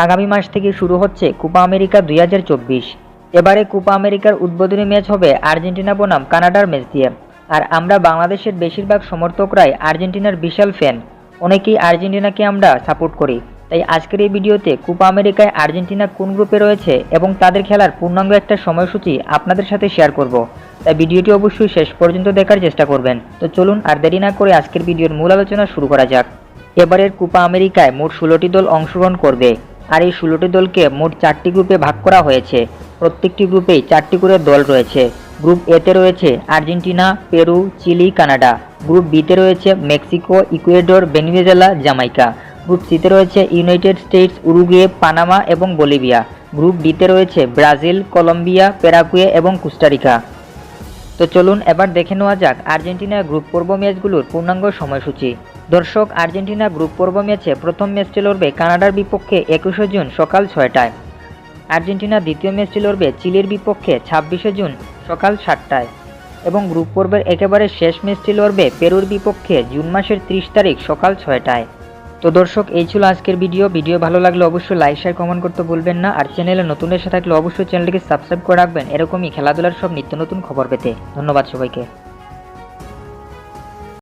আগামী মাস থেকে শুরু হচ্ছে কোপা আমেরিকা 2024। এবারে কোপা আমেরিকার উদ্বোধনী ম্যাচ হবে আর্জেন্টিনা বনাম কানাডার ম্যাচ দিয়ে। আর আমরা বাংলাদেশের বেশিরভাগ সমর্থকরাই আর্জেন্টিনার বিশাল ফ্যান। অনেকেই আর্জেন্টিনাকে আমরা সাপোর্ট করি। তাই আজকের এই ভিডিওতে কোপা আমেরিকায় আর্জেন্টিনা কোন গ্রুপে রয়েছে এবং তাদের খেলার পূর্ণাঙ্গ একটা সময়সূচি আপনাদের সাথে শেয়ার করব। তাই ভিডিওটি অবশ্যই শেষ পর্যন্ত দেখার চেষ্টা করবেন। তো চলুন আর দেরি না করে আজকের ভিডিওর মূল আলোচনা শুরু করা যাক। এবারের কোপা আমেরিকায় মোট 16টি দল অংশগ্রহণ করবে। আর এই 16টি দলকে মোট 4টি গ্রুপে ভাগ করা হয়েছে। প্রত্যেকটি গ্রুপেই 4টি করে দল রয়েছে। গ্রুপ এতে রয়েছে Argentina, Peru, Chile, Canada. Group বিতে রয়েছে Mexico, Ecuador, Venezuela, Jamaica. Group সিতে রয়েছে ইউনাইটেড স্টেটস, উরুগুয়ে, পানামা এবং বলিভিয়া। গ্রুপ ডিতে রয়েছে ব্রাজিল, কলম্বিয়া, প্যারাগুয়ে এবং কোস্টারিকা। তো চলুন এবার দেখে নেওয়া যাক আর্জেন্টিনার গ্রুপ পর্ব ম্যাচগুলোর পূর্ণাঙ্গ সময়সূচি। দর্শক, আর্জেন্টিনা গ্রুপ পর্ব ম্যাচে প্রথম ম্যাচটি লড়বে কানাডার বিপক্ষে 21শে জুন সকাল 6টায়। আর্জেন্টিনা দ্বিতীয় ম্যাচটি লড়বে চিলির বিপক্ষে 26শে জুন সকাল 7টায়। এবং গ্রুপ পর্বের একেবারে শেষ ম্যাচটি লড়বে পেরুর বিপক্ষে জুন মাসের 30 তারিখ সকাল 6টায়। তো দর্শক, এই ছিল আজকের ভিডিও ভালো লাগলে অবশ্যই লাইক শেয়ার কমেন্ট করতে ভুলবেন না। আর চ্যানেলে নতুন এসে থাকলে অবশ্যই চ্যানেলটিকে সাবস্ক্রাইব করে রাখবেন এরকমই খেলাধুলার সব নিত্য নতুন খবর পেতে। ধন্যবাদ সবাইকে।